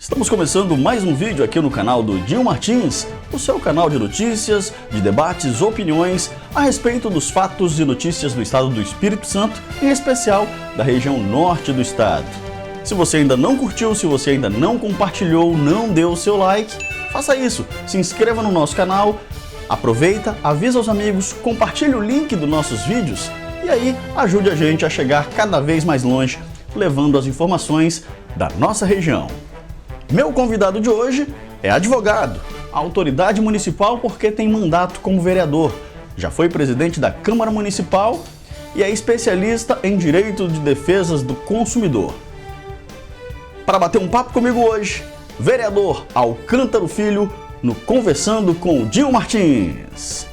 Estamos começando mais um vídeo aqui no canal do Dinho Martins, o seu canal de notícias, de debates, opiniões a respeito dos fatos e notícias do estado do Espírito Santo, em especial da região norte do estado. Se você ainda não curtiu, se você ainda não compartilhou, não deu o seu like, faça isso, se inscreva no nosso canal, aproveita, avisa aos amigos, compartilhe o link dos nossos vídeos e aí ajude a gente a chegar cada vez mais longe, levando as informações da nossa região. Meu convidado de hoje é advogado, autoridade municipal porque tem mandato como vereador, já foi presidente da Câmara Municipal e é especialista em direito de defesa do consumidor. Para bater um papo comigo hoje, vereador Alcântara Filho, no Conversando com o Dinho Martins.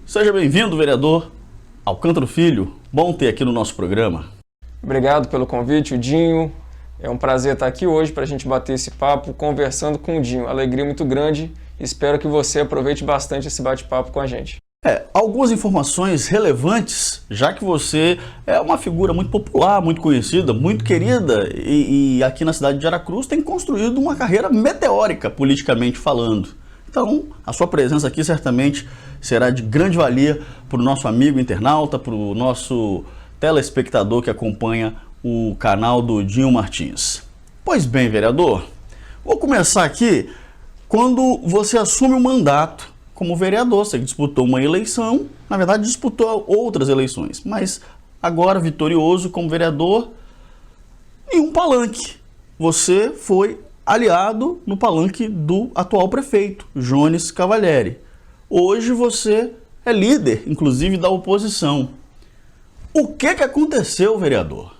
Seja bem-vindo, vereador Alcântara Filho. Bom ter aqui no nosso programa. Obrigado pelo convite, Dinho. É um prazer estar aqui hoje para a gente bater esse papo, conversando com o Dinho. Alegria muito grande. Espero que você aproveite bastante esse bate-papo com a gente. Algumas informações relevantes, já que você é uma figura muito popular, muito conhecida, muito querida e aqui na cidade de Aracruz tem construído uma carreira meteórica, politicamente falando. Então, a sua presença aqui certamente será de grande valia para o nosso amigo internauta, para o nosso telespectador que acompanha o canal do Dinho Martins. Pois bem, vereador, vou começar aqui quando você assume o mandato como vereador. Você disputou uma eleição, na verdade disputou outras eleições, mas agora vitorioso como vereador em um palanque. Você foi aliado no palanque do atual prefeito, Jones Cavalieri. Hoje você é líder, inclusive, da oposição. O que aconteceu, vereador?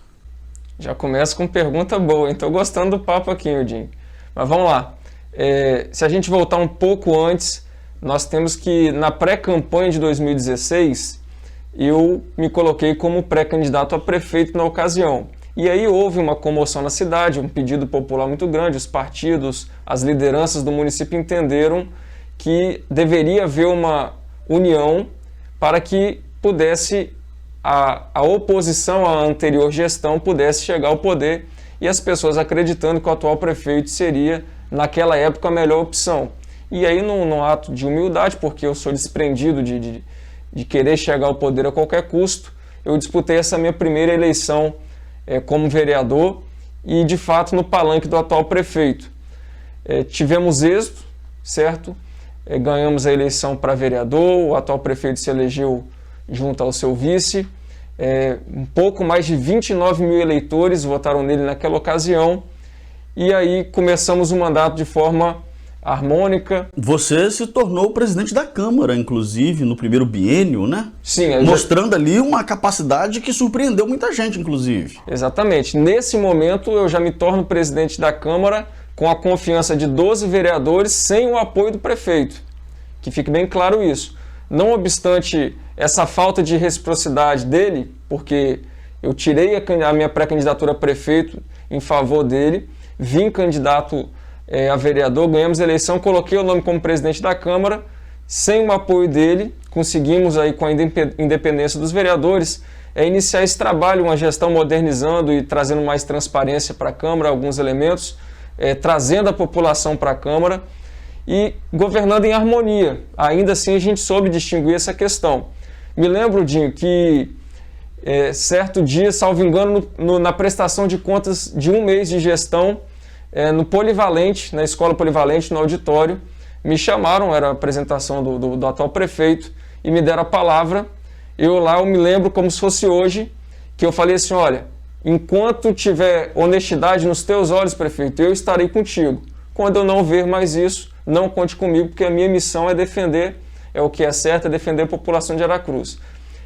Já começa com pergunta boa, hein? Tô gostando do papo aqui, Dinho. Mas vamos lá. Se a gente voltar um pouco antes, nós temos que, na pré-campanha de 2016, eu me coloquei como pré-candidato a prefeito na ocasião. E aí houve uma comoção na cidade, um pedido popular muito grande, os partidos, as lideranças do município entenderam que deveria haver uma união para que pudesse a oposição à anterior gestão pudesse chegar ao poder e as pessoas acreditando que o atual prefeito seria, naquela época, a melhor opção. E aí, num ato de humildade, porque eu sou desprendido de querer chegar ao poder a qualquer custo, eu disputei essa minha primeira eleição como vereador e, de fato, no palanque do atual prefeito. Tivemos êxito, certo? Ganhamos a eleição para vereador, o atual prefeito se elegeu junto ao seu vice. Um pouco mais de 29 mil eleitores votaram nele naquela ocasião. E aí começamos o mandato de forma harmônica. Você se tornou presidente da Câmara, inclusive, no primeiro biênio, né? Sim. Mostrando ali uma capacidade que surpreendeu muita gente, inclusive. Exatamente. Nesse momento, eu já me torno presidente da Câmara com a confiança de 12 vereadores, sem o apoio do prefeito. Que fique bem claro isso. Não obstante essa falta de reciprocidade dele, porque eu tirei a minha pré-candidatura a prefeito em favor dele, vim candidato a vereador, ganhamos a eleição, coloquei o nome como presidente da Câmara, sem o apoio dele, conseguimos aí com a independência dos vereadores iniciar esse trabalho, uma gestão modernizando e trazendo mais transparência para a Câmara, alguns elementos, trazendo a população para a Câmara e governando em harmonia. Ainda assim a gente soube distinguir essa questão. Me lembro, Dinho, que certo dia, salvo engano, na prestação de contas de um mês de gestão, no Polivalente, na Escola Polivalente, no auditório, me chamaram, era a apresentação do atual prefeito, e me deram a palavra. Eu me lembro como se fosse hoje, que eu falei assim, olha, enquanto tiver honestidade nos teus olhos, prefeito, eu estarei contigo. Quando eu não ver mais isso, não conte comigo, porque a minha missão é defender, o que é certo, é defender a população de Aracruz.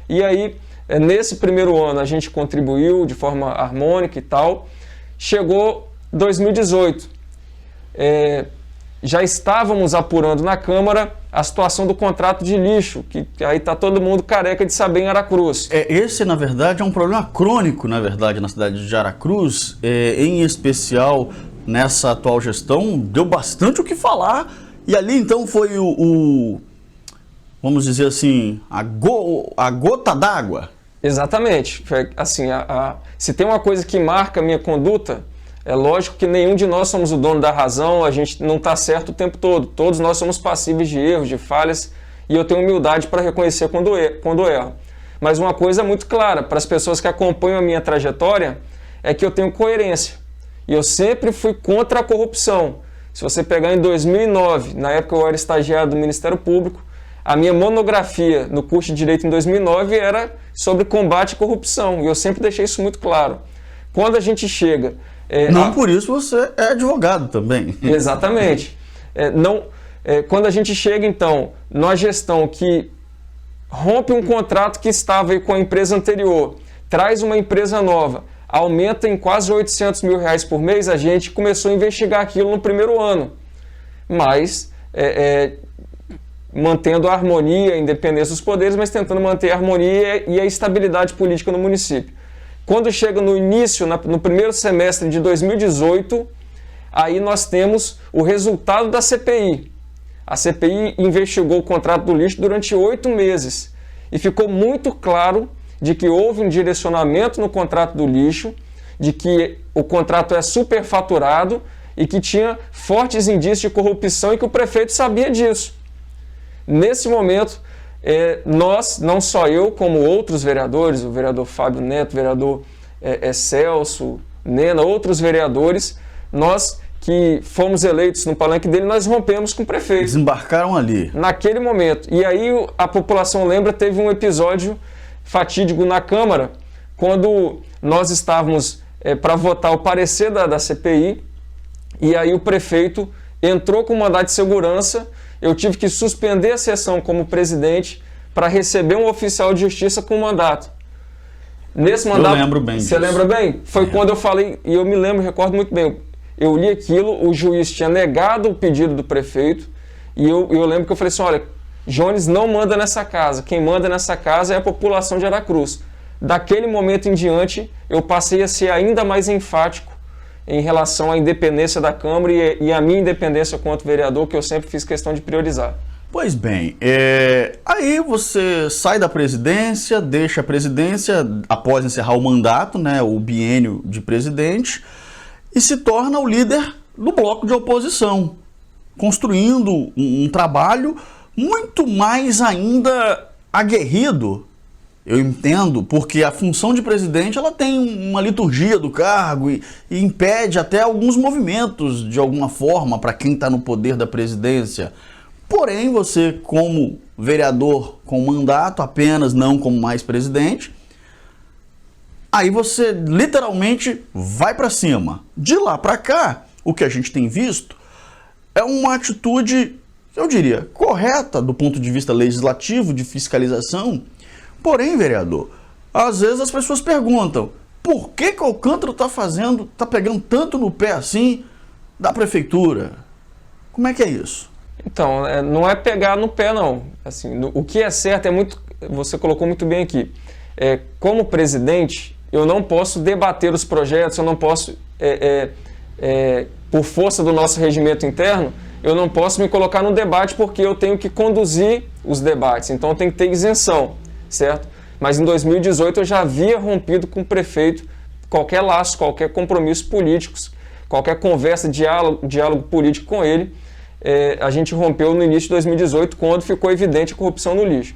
E aí, nesse primeiro ano, a gente contribuiu de forma harmônica e tal. Chegou 2018, já estávamos apurando na Câmara a situação do contrato de lixo, que aí está todo mundo careca de saber em Aracruz. Esse, na verdade, é um problema crônico, na verdade, na cidade de Aracruz, em especial nessa atual gestão, deu bastante o que falar, e ali então foi vamos dizer assim, a gota d'água. Exatamente. Assim, se tem uma coisa que marca a minha conduta, é lógico que nenhum de nós somos o dono da razão, a gente não está certo o tempo todo. Todos nós somos passíveis de erros, de falhas, e eu tenho humildade para reconhecer quando erro. Mas uma coisa é muito clara, para as pessoas que acompanham a minha trajetória, é que eu tenho coerência. E eu sempre fui contra a corrupção. Se você pegar em 2009, na época eu era estagiário do Ministério Público, a minha monografia no curso de Direito em 2009 era sobre combate à corrupção. E eu sempre deixei isso muito claro. Quando a gente chega... Por isso você é advogado também. Exatamente. Quando a gente chega, então, numa gestão que rompe um contrato que estava aí com a empresa anterior, traz uma empresa nova, aumenta em quase R$800 mil por mês, a gente começou a investigar aquilo no primeiro ano. Mas... mantendo a harmonia, a independência dos poderes, mas tentando manter a harmonia e a estabilidade política no município. Quando chega no início, no primeiro semestre de 2018, aí nós temos o resultado da CPI. A CPI investigou o contrato do lixo durante 8 meses e ficou muito claro de que houve um direcionamento no contrato do lixo, de que o contrato é superfaturado e que tinha fortes indícios de corrupção e que o prefeito sabia disso. Nesse momento, nós, não só eu, como outros vereadores, o vereador Fábio Neto, o vereador Celso, Nena, outros vereadores, nós que fomos eleitos no palanque dele, nós rompemos com o prefeito. Desembarcaram ali. Naquele momento. E aí a população lembra, teve um episódio fatídico na Câmara, quando nós estávamos para votar o parecer da CPI, e aí o prefeito entrou com mandado de segurança. Eu tive que suspender a sessão como presidente para receber um oficial de justiça com mandato. Nesse mandato, eu lembro bem disso. Você lembra bem? Foi quando eu falei, e eu me lembro, recordo muito bem. Eu li aquilo, o juiz tinha negado o pedido do prefeito, e eu lembro que eu falei assim, olha, Jones não manda nessa casa, quem manda nessa casa é a população de Aracruz. Daquele momento em diante, eu passei a ser ainda mais enfático em relação à independência da Câmara e a minha independência quanto vereador, que eu sempre fiz questão de priorizar. Pois bem, aí você sai da presidência, deixa a presidência após encerrar o mandato, né, o biênio de presidente, e se torna o líder do bloco de oposição, construindo um trabalho muito mais ainda aguerrido. Eu entendo, porque a função de presidente ela tem uma liturgia do cargo e impede até alguns movimentos de alguma forma para quem está no poder da presidência. Porém, você como vereador com mandato apenas, não como mais presidente, aí você literalmente vai para cima. De lá para cá, o que a gente tem visto é uma atitude, eu diria, correta do ponto de vista legislativo, de fiscalização. Porém, vereador, às vezes as pessoas perguntam por que o Alcântara está pegando tanto no pé assim da prefeitura? Como é que é isso? Então, não é pegar no pé, não. Assim, o que é certo é muito... Você colocou muito bem aqui. Como presidente, eu não posso debater os projetos, eu não posso, por força do nosso regimento interno, eu não posso me colocar no debate porque eu tenho que conduzir os debates. Então, eu tenho que ter isenção. Certo? Mas em 2018 eu já havia rompido com o prefeito qualquer laço, qualquer compromisso político, qualquer conversa, diálogo político com ele, a gente rompeu no início de 2018, quando ficou evidente a corrupção no lixo.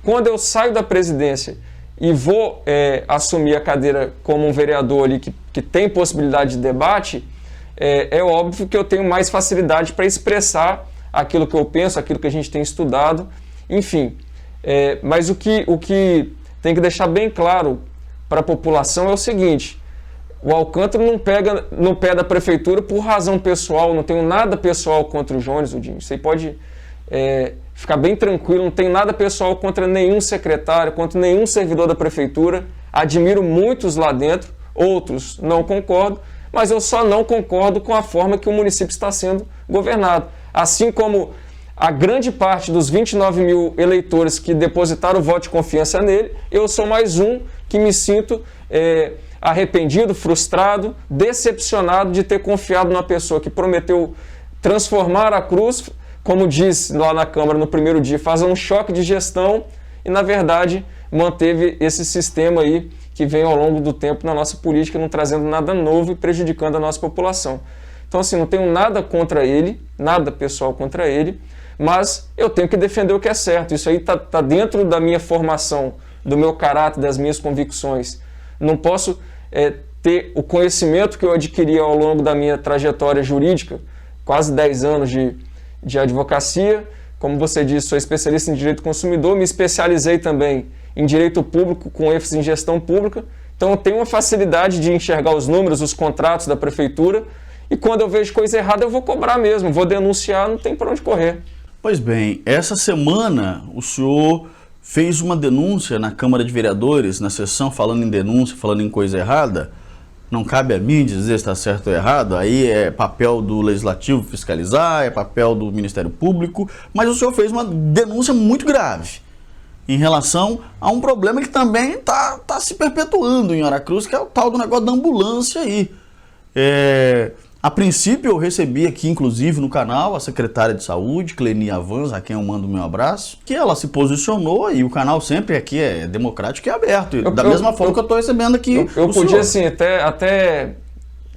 Quando eu saio da presidência e vou assumir a cadeira como um vereador ali que tem possibilidade de debate, é óbvio que eu tenho mais facilidade para expressar aquilo que eu penso, aquilo que a gente tem estudado, enfim. Mas o que tem que deixar bem claro para a população é o seguinte: o Alcântara não pega no pé da prefeitura por razão pessoal, não tenho nada pessoal contra o Jones, Udinho. Você pode ficar bem tranquilo, não tenho nada pessoal contra nenhum secretário, contra nenhum servidor da prefeitura. Admiro muitos lá dentro, outros não concordo, mas eu só não concordo com a forma que o município está sendo governado. Assim como a grande parte dos 29 mil eleitores que depositaram o voto de confiança nele, eu sou mais um que me sinto arrependido, frustrado, decepcionado de ter confiado numa pessoa que prometeu transformar a Cruz, como disse lá na Câmara no primeiro dia, fazer um choque de gestão e, na verdade, manteve esse sistema aí que vem ao longo do tempo na nossa política, não trazendo nada novo e prejudicando a nossa população. Então, assim, não tenho nada contra ele, nada pessoal contra ele, mas eu tenho que defender o que é certo. Isso aí tá dentro da minha formação, do meu caráter, das minhas convicções. Não posso ter o conhecimento que eu adquiri ao longo da minha trajetória jurídica, quase 10 anos de advocacia. Como você disse, sou especialista em direito do consumidor, me especializei também em direito público com ênfase em gestão pública. Então eu tenho uma facilidade de enxergar os números, os contratos da prefeitura, e quando eu vejo coisa errada eu vou cobrar mesmo, vou denunciar, não tem para onde correr. Pois bem, essa semana o senhor fez uma denúncia na Câmara de Vereadores, na sessão falando em denúncia, falando em coisa errada. Não cabe a mim dizer se está certo ou errado, aí é papel do Legislativo fiscalizar, é papel do Ministério Público, mas o senhor fez uma denúncia muito grave em relação a um problema que também está se perpetuando em Aracruz, que é o tal do negócio da ambulância aí. A princípio eu recebi aqui, inclusive no canal, a secretária de saúde, Cleni Avans, a quem eu mando o meu abraço, que ela se posicionou, e o canal sempre aqui é democrático e aberto, da mesma forma que eu estou recebendo aqui. Eu podia assim, até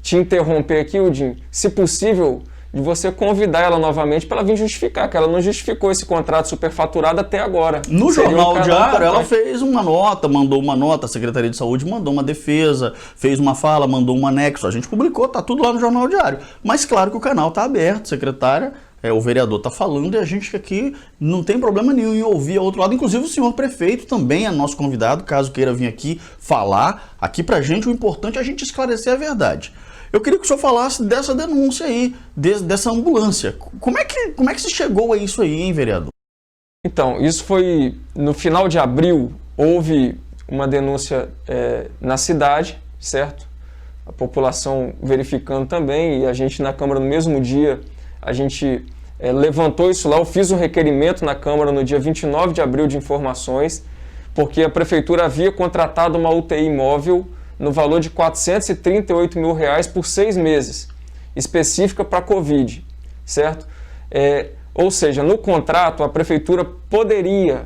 te interromper aqui, Udin, se possível, de você convidar ela novamente para ela vir justificar, que ela não justificou esse contrato superfaturado até agora. No Jornal Diário, ela fez uma nota, mandou uma nota, a Secretaria de Saúde mandou uma defesa, fez uma fala, mandou um anexo, a gente publicou, tá tudo lá no Jornal Diário. Mas claro que o canal tá aberto, secretária, o vereador tá falando e a gente aqui não tem problema nenhum em ouvir a outro lado. Inclusive o senhor prefeito também é nosso convidado, caso queira vir aqui falar. Aqui pra gente o importante é a gente esclarecer a verdade. Eu queria que o senhor falasse dessa denúncia aí, dessa ambulância. Como é que se chegou a isso aí, hein, vereador? Então, isso foi no final de abril, houve uma denúncia na cidade, certo? A população verificando também, e a gente na Câmara no mesmo dia, a gente levantou isso lá. Eu fiz um requerimento na Câmara no dia 29 de abril de informações, porque a Prefeitura havia contratado uma UTI móvel no valor de R$ 438 mil por 6 meses, específica para Covid, certo? Ou seja, no contrato a Prefeitura poderia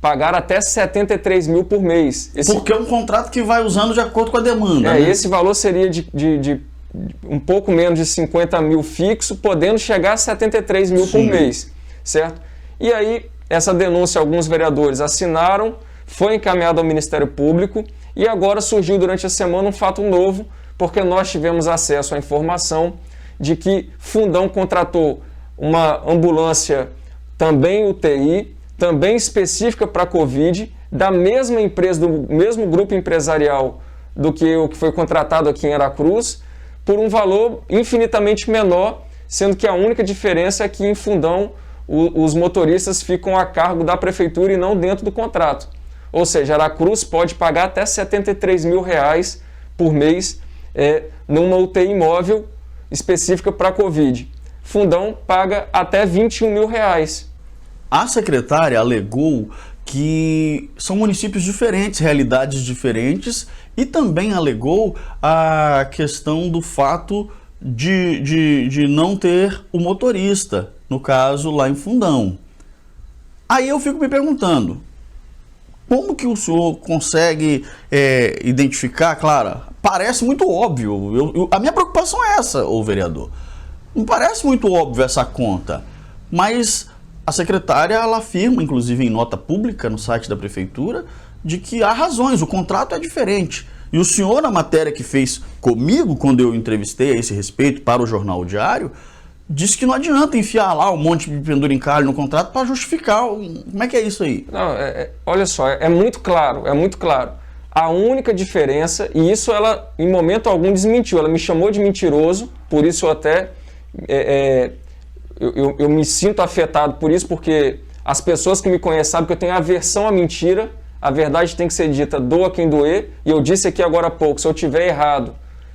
pagar até 73 mil por mês. Porque é um contrato que vai usando de acordo com a demanda, né? Esse valor seria de um pouco menos de 50 mil fixo, podendo chegar a 73 mil por mês, certo? E aí, essa denúncia alguns vereadores assinaram, foi encaminhada ao Ministério Público, e agora surgiu durante a semana um fato novo, porque nós tivemos acesso à informação de que Fundão contratou uma ambulância também UTI, também específica para Covid, da mesma empresa, do mesmo grupo empresarial do que o que foi contratado aqui em Aracruz, por um valor infinitamente menor, sendo que a única diferença é que em Fundão os motoristas ficam a cargo da Prefeitura e não dentro do contrato. Ou seja, Aracruz pode pagar até R$ 73 mil por mês numa UTI móvel específica para Covid. Fundão paga até R$ 21 mil. A secretária alegou que são municípios diferentes, realidades diferentes, e também alegou a questão do fato de não ter o motorista, no caso lá em Fundão. Aí eu fico me perguntando, como que o senhor consegue identificar? Claro, parece muito óbvio. A minha preocupação é essa, ô vereador. Não parece muito óbvio essa conta, mas a secretária ela afirma, inclusive em nota pública no site da Prefeitura, de que há razões, o contrato é diferente. E o senhor, na matéria que fez comigo, quando eu entrevistei a esse respeito para o Jornal Diário, disse que não adianta enfiar lá um monte de pendura-encalhe no contrato para justificar. Como é que é isso aí? Não, olha só, é muito claro, é muito claro. A única diferença, e isso ela em momento algum desmentiu, ela me chamou de mentiroso, por isso eu até eu me sinto afetado por isso, porque as pessoas que me conhecem sabem que eu tenho aversão à mentira, a verdade tem que ser dita, doa quem doer, e eu disse aqui agora há pouco, se eu tiver errado,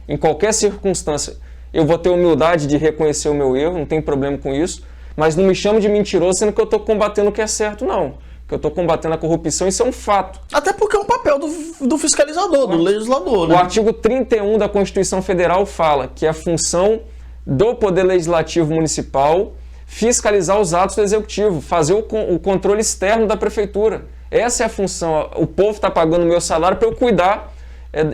em qualquer circunstância, eu vou ter humildade de reconhecer o meu erro, não tem problema com isso, mas não me chamo de mentiroso, sendo que eu estou combatendo o que é certo, não. Que eu estou combatendo a corrupção, isso é um fato. Até porque é um papel do fiscalizador, do legislador, né? O artigo 31 da Constituição Federal fala que a função do Poder Legislativo Municipal fiscalizar os atos do executivo, fazer o controle externo da prefeitura. Essa é a função. O povo está pagando o meu salário para eu cuidar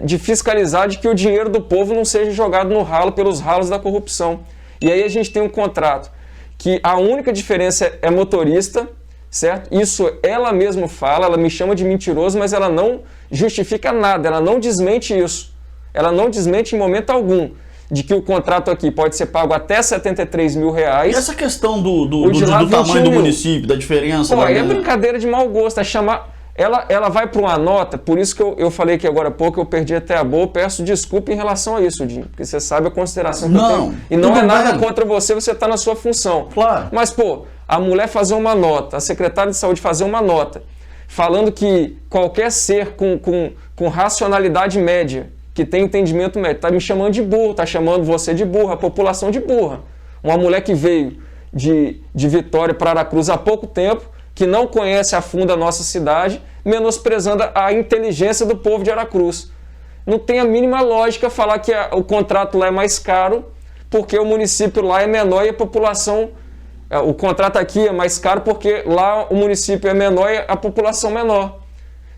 de fiscalizar de que o dinheiro do povo não seja jogado no ralo pelos ralos da corrupção. E aí a gente tem um contrato que a única diferença é motorista, certo? Isso ela mesma fala, ela me chama de mentiroso, mas ela não justifica nada, ela não desmente isso. Ela não desmente em momento algum de que o contrato aqui pode ser pago até R$73 mil. E essa questão do tamanho do mil. Município, da diferença? Pô, é brincadeira de mau gosto, é chamar... Ela vai para uma nota, por isso que eu falei que agora há pouco eu perdi até a boa, peço desculpa em relação a isso, Dinho, porque você sabe a consideração que eu tenho. E não é nada contra você contra na sua função. Claro. Mas, pô, a mulher fazer uma nota, a secretária de saúde fazer uma nota, falando que qualquer ser com racionalidade média, que tem entendimento médio, tá me chamando de burro, tá chamando você de burra, a população de burra. Uma mulher que veio de Vitória para Aracruz há pouco tempo, que não conhece a fundo a nossa cidade, menosprezando a inteligência do povo de Aracruz. Não tem a mínima lógica falar que o contrato lá é mais caro, porque o município lá é menor e a população... O contrato aqui é mais caro porque lá o município é menor e a população menor.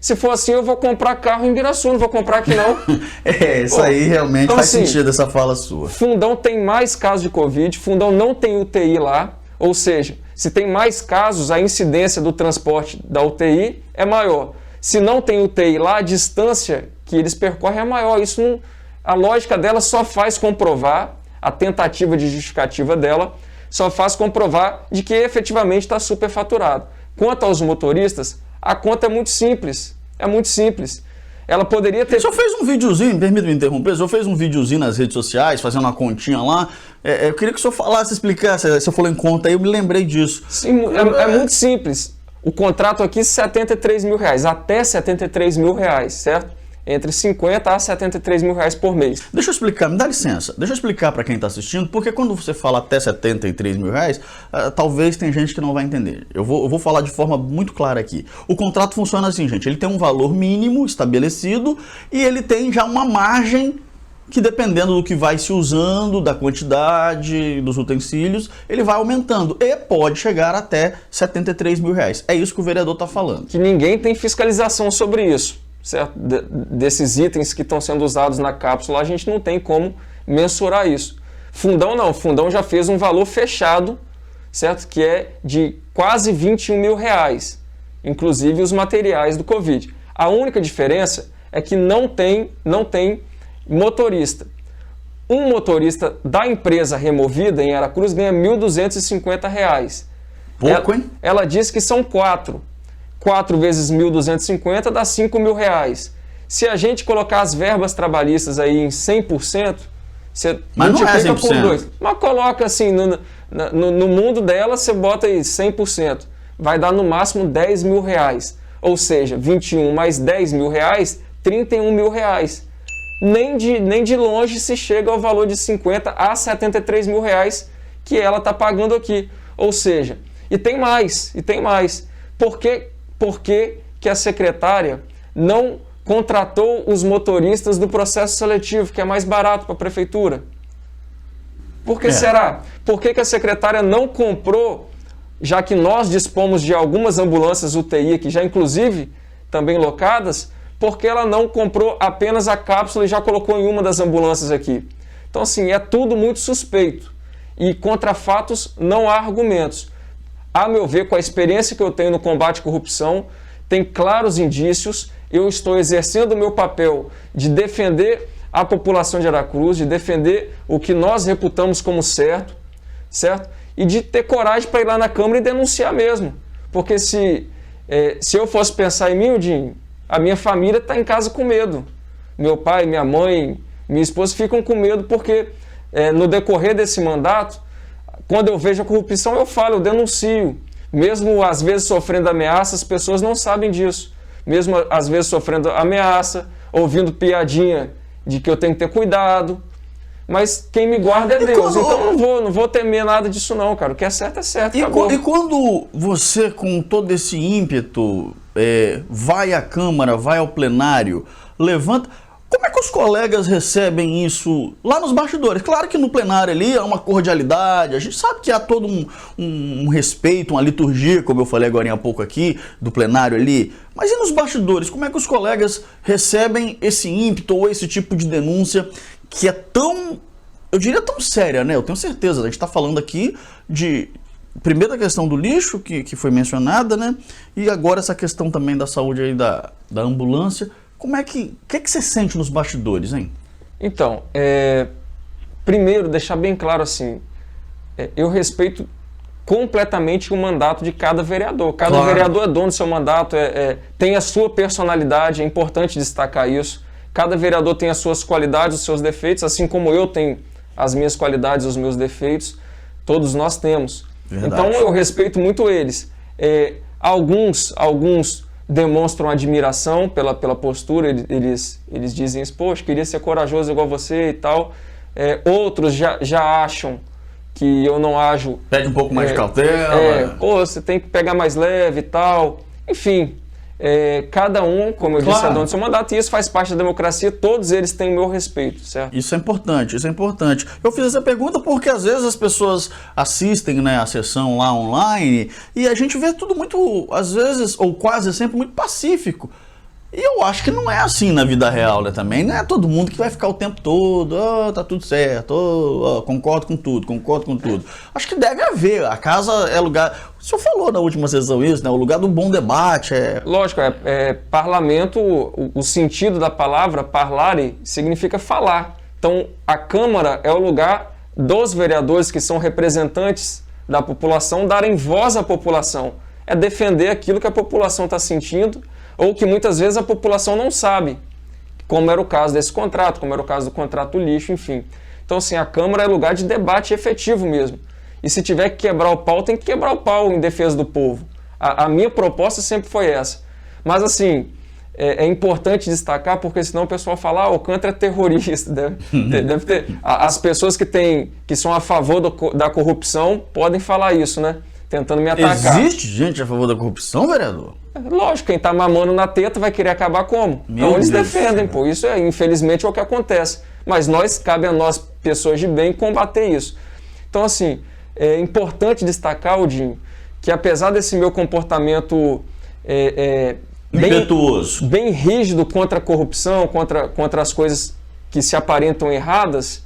Se for assim, eu vou comprar carro em Ibiraçu, não vou comprar aqui não. Isso aí realmente então, faz assim, sentido, essa fala sua. Fundão tem mais casos de Covid, Fundão não tem UTI lá, ou seja, se tem mais casos, a incidência do transporte da UTI é maior. Se não tem UTI lá, a distância que eles percorrem é maior. Isso não, a lógica dela só faz comprovar, a tentativa de justificativa dela, só faz comprovar de que efetivamente está superfaturado. Quanto aos motoristas, a conta é muito simples. É muito simples. Ela poderia ter... O senhor fez um videozinho, permita-me interromper, o senhor fez um videozinho nas redes sociais, fazendo uma continha lá. Eu queria que o senhor falasse, explicasse, se eu falou em conta aí, eu me lembrei disso. Sim, é muito simples. O contrato aqui é R$73 mil, até R$73 mil, certo? Entre 50 a 73 mil reais por mês. Deixa eu explicar, me dá licença, deixa eu explicar para quem está assistindo, porque quando você fala até 73 mil reais, talvez tem gente que não vai entender. Eu vou falar de forma muito clara aqui. O contrato funciona assim, gente, ele tem um valor mínimo estabelecido e ele tem já uma margem que, dependendo do que vai se usando, da quantidade, dos utensílios, ele vai aumentando e pode chegar até 73 mil reais. É isso que o vereador está falando. Que ninguém tem fiscalização sobre isso. Certo? Desses itens que estão sendo usados na cápsula, a gente não tem como mensurar isso. Fundão não, Fundão já fez um valor fechado, certo? Que é de quase 21 mil reais, inclusive os materiais do Covid. A única diferença é que não tem motorista. Um motorista da empresa removida em Aracruz ganha R$ 1.250. Pouco, hein? Ela diz que são 4. 4 vezes 1.250 dá 5 mil reais. Se a gente colocar as verbas trabalhistas aí em 100%, você multiplica por 2. Mas coloca assim, no mundo dela, você bota aí 100%. Vai dar no máximo 10 mil reais. Ou seja, 21 mais 10 mil reais, 31 mil reais. Nem de longe se chega ao valor de 50 a 73 mil reais que ela está pagando aqui. Ou seja, e tem mais. Por que a secretária não contratou os motoristas do processo seletivo, que é mais barato para a prefeitura? Por que será? Por que a secretária não comprou, já que nós dispomos de algumas ambulâncias UTI aqui, já inclusive também locadas, por que ela não comprou apenas a cápsula e já colocou em uma das ambulâncias aqui? Então, assim, é tudo muito suspeito. E contra fatos não há argumentos. A meu ver, com a experiência que eu tenho no combate à corrupção, tem claros indícios, eu estou exercendo o meu papel de defender a população de Aracruz, de defender o que nós reputamos como certo? E de ter coragem para ir lá na Câmara e denunciar mesmo. Porque se eu fosse pensar em mim, Dinho, a minha família está em casa com medo. Meu pai, minha mãe, minha esposa ficam com medo porque no decorrer desse mandato, quando eu vejo a corrupção, eu falo, eu denuncio. Mesmo às vezes sofrendo ameaças, as pessoas não sabem disso. Mesmo às vezes sofrendo ameaça, ouvindo piadinha de que eu tenho que ter cuidado. Mas quem me guarda é Deus. Então não vou temer nada disso não, cara. O que é certo é certo. E quando você, com todo esse ímpeto, vai à Câmara, vai ao plenário, levanta... Como é que os colegas recebem isso lá nos bastidores? Claro que no plenário ali há uma cordialidade, a gente sabe que há todo um respeito, uma liturgia, como eu falei agora há pouco aqui, do plenário ali. Mas e nos bastidores, como é que os colegas recebem esse ímpeto ou esse tipo de denúncia que é tão, eu diria tão séria, né? Eu tenho certeza, a gente está falando aqui de, primeiro a questão do lixo, que foi mencionada, né? E agora essa questão também da saúde aí da ambulância. Como é que você sente nos bastidores, hein? Então, primeiro, deixar bem claro assim, eu respeito completamente o mandato de cada vereador. Cada vereador é dono do seu mandato, tem a sua personalidade, é importante destacar isso. Cada vereador tem as suas qualidades, os seus defeitos, assim como eu tenho as minhas qualidades, os meus defeitos, todos nós temos. Verdade. Então eu respeito muito eles. Alguns demonstram admiração pela postura, eles dizem, poxa, queria ser corajoso igual você e tal. Outros já acham que eu não ajo... Pede um pouco mais de cautela. Você tem que pegar mais leve e tal. Enfim, cada um, como eu disse, é dono do seu mandato, e isso faz parte da democracia, todos eles têm o meu respeito, certo? Isso é importante, isso é importante. Eu fiz essa pergunta porque às vezes as pessoas assistem, né, a sessão lá online e a gente vê tudo muito, às vezes, ou quase sempre, muito pacífico. E eu acho que não é assim na vida real, né, também. Não é todo mundo que vai ficar o tempo todo, tá tudo certo, concordo com tudo. Acho que deve haver, a casa é lugar... O senhor falou na última sessão isso, né, o lugar do bom debate. Lógico, parlamento, o sentido da palavra parlare significa falar. Então, a Câmara é o lugar dos vereadores que são representantes da população darem voz à população. É defender aquilo que a população está sentindo, ou que muitas vezes a população não sabe, como era o caso desse contrato, como era o caso do contrato lixo, enfim. Então, assim, a Câmara é lugar de debate efetivo mesmo. E se tiver que quebrar o pau, tem que quebrar o pau em defesa do povo. A minha proposta sempre foi essa. Mas, assim, é importante destacar, porque senão o pessoal fala, o Alcântara é terrorista. Deve ter. As pessoas que são a favor da corrupção podem falar isso, né? Tentando me atacar. Existe gente a favor da corrupção, vereador? Lógico, quem tá mamando na teta vai querer acabar como? Então eles defendem, pô. Isso infelizmente, é o que acontece. Mas cabe a nós, pessoas de bem, combater isso. Então, assim, é importante destacar, Odinho, que apesar desse meu comportamento bem rígido contra a corrupção, contra as coisas que se aparentam erradas,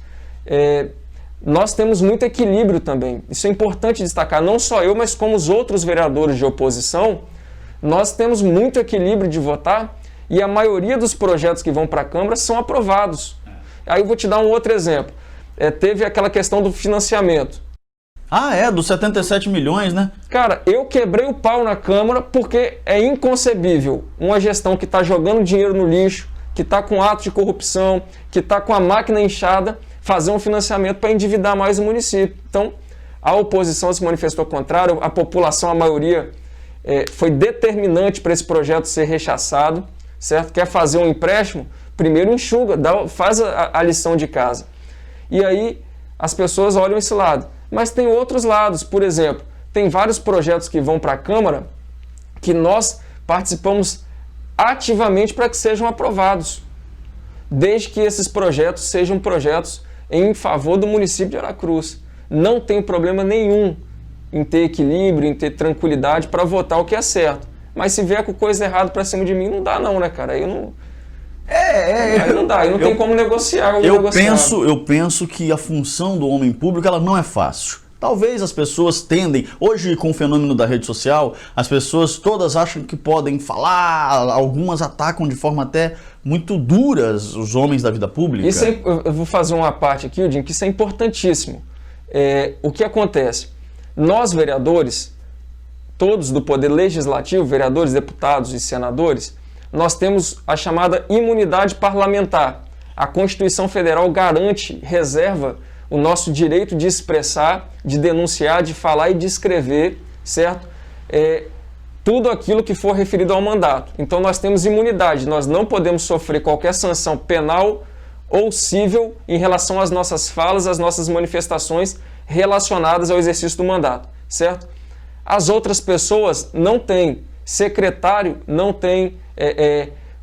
nós temos muito equilíbrio também. Isso é importante destacar, não só eu, mas como os outros vereadores de oposição, nós temos muito equilíbrio de votar e a maioria dos projetos que vão para a Câmara são aprovados. Aí eu vou te dar um outro exemplo. Teve aquela questão do financiamento. Dos 77 milhões, né? Cara, eu quebrei o pau na Câmara porque é inconcebível uma gestão que está jogando dinheiro no lixo, que está com atos de corrupção, que está com a máquina inchada, fazer um financiamento para endividar mais o município. Então, a oposição se manifestou contrário, a população, a maioria, foi determinante para esse projeto ser rechaçado, certo? Quer fazer um empréstimo? Primeiro enxuga, faz a lição de casa. E aí as pessoas olham esse lado. Mas tem outros lados, por exemplo, tem vários projetos que vão para a Câmara que nós participamos ativamente para que sejam aprovados, desde que esses projetos sejam projetos em favor do município de Aracruz. Não tem problema nenhum em ter equilíbrio, em ter tranquilidade para votar o que é certo. Mas se vier com coisa errada para cima de mim, não dá não, né, cara? Aí eu não... Aí não dá, aí não tem como negociar. Eu penso que a função do homem público, ela não é fácil. Talvez as pessoas tendem, hoje com o fenômeno da rede social, as pessoas todas acham que podem falar, algumas atacam de forma até muito duras os homens da vida pública. Eu vou fazer uma parte aqui, Odinho, que isso é importantíssimo. O que acontece? Nós, vereadores, todos do Poder Legislativo, vereadores, deputados e senadores, nós temos a chamada imunidade parlamentar. A Constituição Federal garante, reserva o nosso direito de expressar, de denunciar, de falar e de escrever, certo? Tudo aquilo que for referido ao mandato. Então nós temos imunidade, nós não podemos sofrer qualquer sanção penal ou civil em relação às nossas falas, às nossas manifestações relacionadas ao exercício do mandato, certo? As outras pessoas não têm, secretário não tem,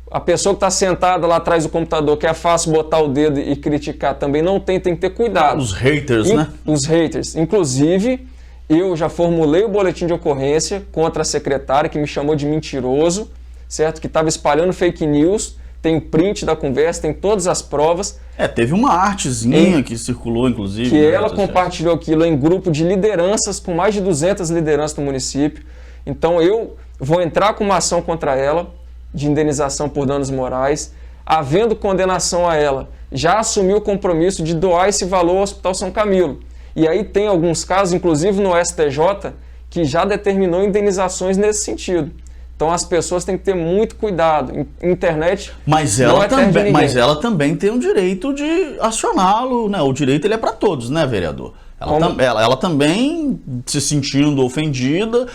A pessoa que está sentada lá atrás do computador, que é fácil botar o dedo e criticar também, não tem que ter cuidado. Os haters, né? Os haters. Inclusive, eu já formulei o boletim de ocorrência contra a secretária, que me chamou de mentiroso, certo? Que estava espalhando fake news, tem print da conversa, tem todas as provas. Teve uma artezinha que circulou, inclusive. Que ela compartilhou aquilo em grupo de lideranças, com mais de 200 lideranças do município. Então eu vou entrar com uma ação contra ela, de indenização por danos morais. Havendo condenação a ela, já assumiu o compromisso de doar esse valor ao Hospital São Camilo. E aí tem alguns casos, inclusive no STJ, que já determinou indenizações nesse sentido. Então as pessoas têm que ter muito cuidado. Internet mas ela também tem o direito de acioná-lo, né? O direito ele é para todos, né, vereador? Ela também se sentindo ofendida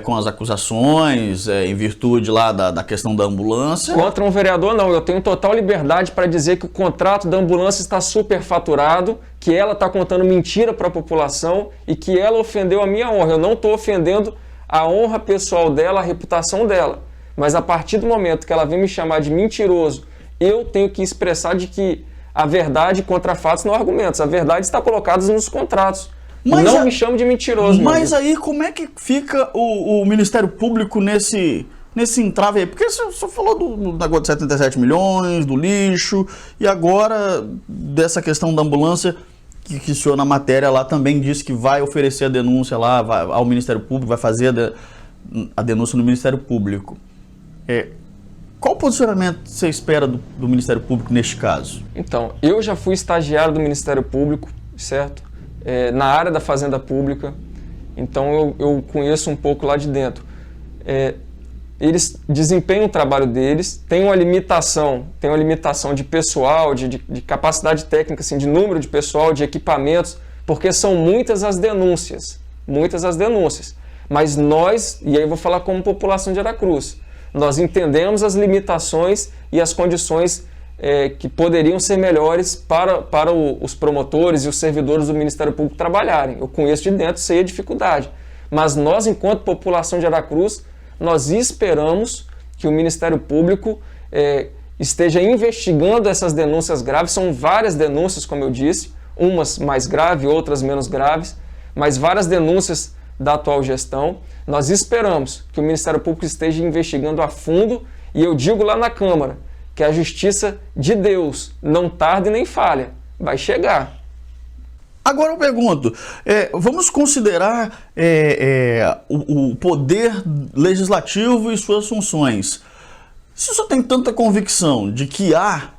com as acusações, em virtude lá da questão da ambulância. Contra um vereador, não. Eu tenho total liberdade para dizer que o contrato da ambulância está superfaturado, que ela está contando mentira para a população e que ela ofendeu a minha honra. Eu não estou ofendendo a honra pessoal dela, a reputação dela. Mas a partir do momento que ela vem me chamar de mentiroso, eu tenho que expressar de que a verdade contra fatos não argumentos. A verdade está colocada nos contratos. Não me chame de mentiroso. Mas aí como é que fica o Ministério Público nesse entrave aí? Porque você falou do negócio de 77 milhões, do lixo, e agora dessa questão da ambulância, que o senhor na matéria lá também disse que vai oferecer a denúncia lá ao Ministério Público, vai fazer a denúncia no Ministério Público. Qual posicionamento você espera do Ministério Público neste caso? Então, eu já fui estagiário do Ministério Público, certo? Na área da Fazenda Pública, então eu conheço um pouco lá de dentro. Eles desempenham o trabalho deles, tem uma limitação de pessoal, de capacidade técnica, assim, de número de pessoal, de equipamentos, porque são muitas as denúncias. Mas nós, e aí eu vou falar como população de Aracruz, nós entendemos as limitações e as condições que poderiam ser melhores para os promotores e os servidores do Ministério Público trabalharem. Eu conheço de dentro, sei a dificuldade. Mas nós, enquanto população de Aracruz, nós esperamos que o Ministério Público esteja investigando essas denúncias graves. São várias denúncias, como eu disse, umas mais graves, outras menos graves, mas várias denúncias da atual gestão. Nós esperamos que o Ministério Público esteja investigando a fundo, e eu digo lá na Câmara que a justiça de Deus não tarda e nem falha, vai chegar. Agora eu pergunto, vamos considerar o poder legislativo e suas funções. Se o senhor tem tanta convicção de que há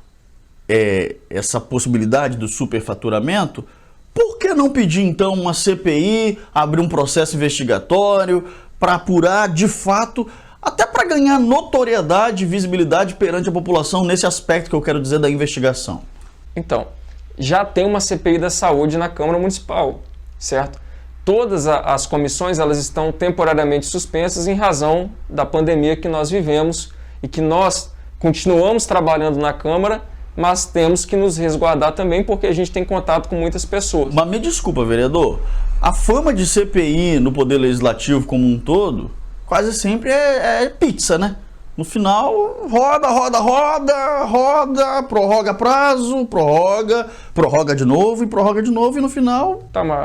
essa possibilidade do superfaturamento, por que não pedir, então, uma CPI, abrir um processo investigatório para apurar, de fato, até para ganhar notoriedade e visibilidade perante a população nesse aspecto que eu quero dizer da investigação? Então, já tem uma CPI da saúde na Câmara Municipal, certo? Todas as comissões elas estão temporariamente suspensas em razão da pandemia que nós vivemos e que nós continuamos trabalhando na Câmara, mas temos que nos resguardar também porque a gente tem contato com muitas pessoas. Mas me desculpa, vereador, a fama de CPI no Poder Legislativo como um todo quase sempre é pizza, né? No final, roda, prorroga prazo, prorroga de novo, e no final... Tá, mas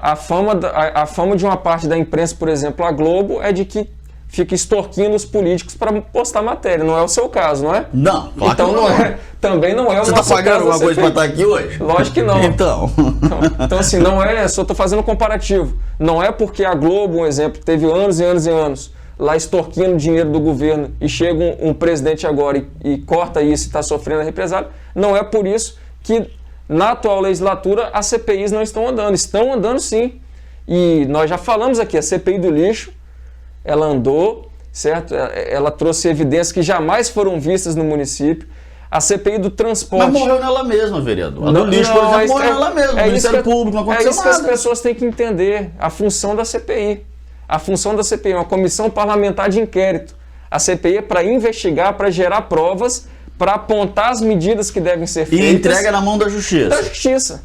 a fama de uma parte da imprensa, por exemplo, a Globo, é de que fica extorquindo os políticos para postar matéria. Não é o seu caso, não é? Não, claro então que não é. Também não é o Você nosso caso. Você está pagando alguma coisa para estar aqui hoje? Lógico que não. Então assim, não é... Só estou fazendo um comparativo. Não é porque a Globo, um exemplo, teve anos e anos e anos lá extorquindo dinheiro do governo e chega um presidente agora e corta isso e está sofrendo a represália. Não é por isso que na atual legislatura as CPIs não estão andando. Estão andando sim. E nós já falamos aqui, a CPI do lixo, ela andou, certo? Ela trouxe evidências que jamais foram vistas no município. A CPI do transporte... Mas morreu nela mesma, vereador. A do lixo, por exemplo, morreu nela mesma. O Ministério Público não aconteceu nada. É isso que as pessoas têm que entender, a função da CPI. A função da CPI é uma comissão parlamentar de inquérito. A CPI é para investigar, para gerar provas, para apontar as medidas que devem ser feitas. E entrega na mão da Justiça. Da Justiça.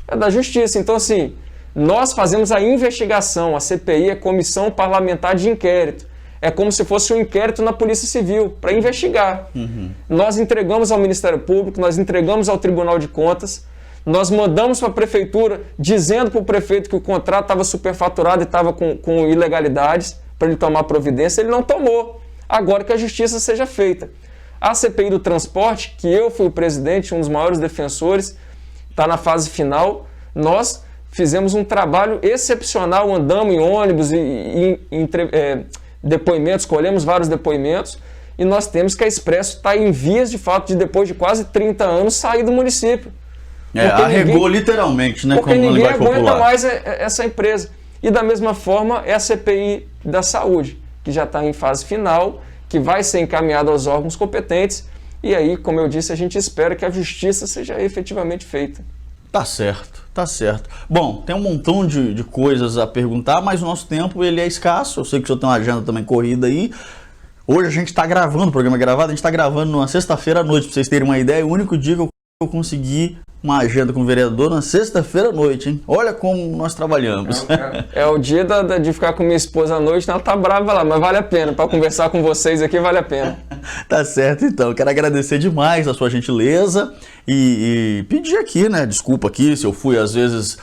É da Justiça. Então, assim, nós fazemos a investigação. A CPI é Comissão Parlamentar de Inquérito. É como se fosse um inquérito na Polícia Civil, para investigar. Nós entregamos ao Ministério Público, nós entregamos ao Tribunal de Contas, nós mandamos para a Prefeitura dizendo para o prefeito que o contrato estava superfaturado e estava com ilegalidades, para ele tomar providência, ele não tomou. Agora que a justiça seja feita. A CPI do transporte, que eu fui o presidente, um dos maiores defensores, está na fase final, nós fizemos um trabalho excepcional, andamos em ônibus e depoimentos, colhemos vários depoimentos, e nós temos que a Expresso está em vias de fato de, depois de quase 30 anos, sair do município. Arregou literalmente, né? Porque ninguém aguenta mais essa empresa. E da mesma forma é a CPI da saúde, que já está em fase final, que vai ser encaminhada aos órgãos competentes, e aí, como eu disse, a gente espera que a justiça seja efetivamente feita. Tá certo, tá certo. Bom, tem um montão de coisas a perguntar, mas o nosso tempo ele é escasso. Eu sei que o senhor tem uma agenda também corrida aí. Hoje a gente está gravando, o programa é gravado, a gente está gravando numa sexta-feira à noite, para vocês terem uma ideia. O único dia que eu consegui uma agenda com o vereador na sexta-feira à noite, hein? Olha como nós trabalhamos. É o dia de ficar com minha esposa à noite, ela tá brava lá, mas vale a pena. Para conversar com vocês aqui, vale a pena. Tá certo, então. Quero agradecer demais a sua gentileza e pedir aqui, né? Desculpa aqui se eu fui, às vezes,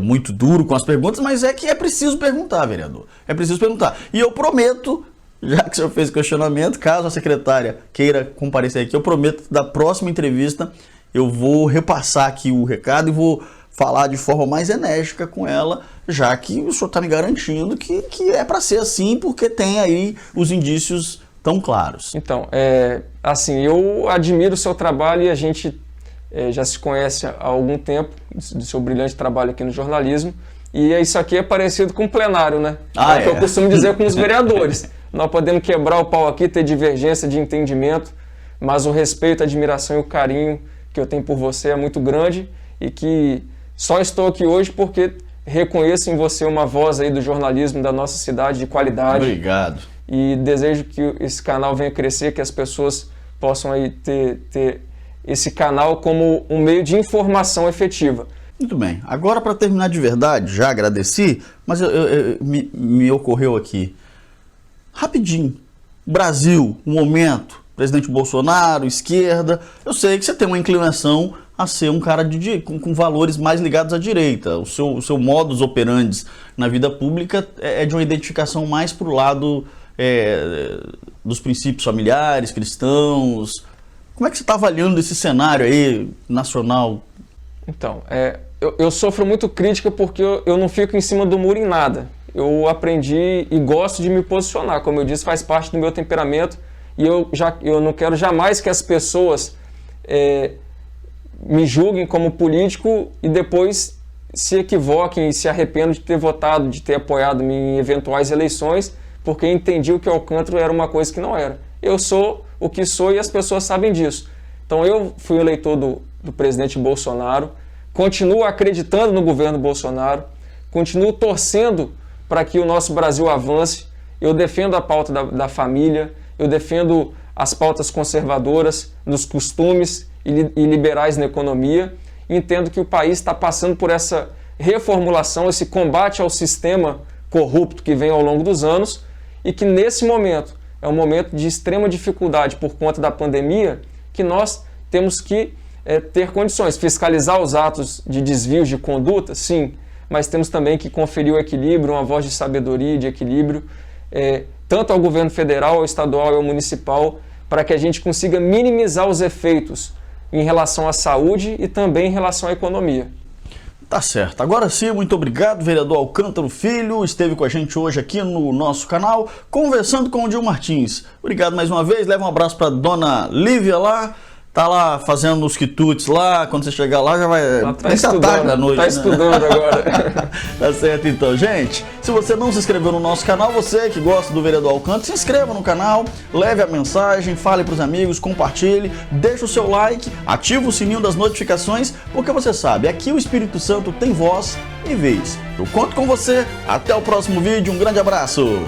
muito duro com as perguntas, mas é que é preciso perguntar, vereador. É preciso perguntar. E eu prometo, já que o senhor fez questionamento, caso a secretária queira comparecer aqui, eu prometo da próxima entrevista eu vou repassar aqui o recado e vou falar de forma mais enérgica com ela, já que o senhor está me garantindo que é para ser assim, porque tem aí os indícios tão claros. Então, assim, eu admiro o seu trabalho e a gente já se conhece há algum tempo, do seu brilhante trabalho aqui no jornalismo, e isso aqui é parecido com o plenário, né? É o que eu costumo dizer com os vereadores. Nós podemos quebrar o pau aqui, ter divergência de entendimento, mas o respeito, a admiração e o carinho que eu tenho por você é muito grande e que só estou aqui hoje porque reconheço em você uma voz aí do jornalismo da nossa cidade de qualidade. Obrigado. E desejo que esse canal venha crescer, que as pessoas possam aí ter esse canal como um meio de informação efetiva. Muito bem. Agora, para terminar de verdade, já agradeci, mas me ocorreu aqui. Rapidinho. Brasil, um momento. Presidente Bolsonaro, esquerda, eu sei que você tem uma inclinação a ser um cara com valores mais ligados à direita. O seu modus operandi na vida pública é de uma identificação mais para o lado dos princípios familiares, cristãos. Como é que você está avaliando esse cenário aí nacional? Então, eu sofro muito crítica porque eu não fico em cima do muro em nada. Eu aprendi e gosto de me posicionar, como eu disse, faz parte do meu temperamento. E eu não quero jamais que as pessoas me julguem como político e depois se equivoquem e se arrependam de ter votado, de ter apoiado em eventuais eleições, porque entendi que o Alcântara era uma coisa que não era. Eu sou o que sou e as pessoas sabem disso. Então eu fui eleitor do presidente Bolsonaro, continuo acreditando no governo Bolsonaro, continuo torcendo para que o nosso Brasil avance. Eu defendo a pauta da família, eu defendo as pautas conservadoras nos costumes e liberais na economia. Entendo que o país está passando por essa reformulação, esse combate ao sistema corrupto que vem ao longo dos anos e que nesse momento é um momento de extrema dificuldade por conta da pandemia, que nós temos que ter condições, fiscalizar os atos de desvios de conduta, sim, mas temos também que conferir o equilíbrio, uma voz de sabedoria, de equilíbrio, tanto ao governo federal, ao estadual e ao municipal, para que a gente consiga minimizar os efeitos em relação à saúde e também em relação à economia. Tá certo. Agora sim, muito obrigado, vereador Alcântara Filho, esteve com a gente hoje aqui no nosso canal, conversando com o Dil Martins. Obrigado mais uma vez, leva um abraço para dona Lívia lá, tá lá fazendo os quitutes lá, quando você chegar lá já vai... Tá estudando, da noite, tá estudando agora. Tá certo então, gente. Se você não se inscreveu no nosso canal, você que gosta do vereador Alcântara, se inscreva no canal, leve a mensagem, fale pros amigos, compartilhe, deixa o seu like, ativa o sininho das notificações, porque você sabe, aqui o Espírito Santo tem voz e vez. Eu conto com você, até o próximo vídeo, um grande abraço!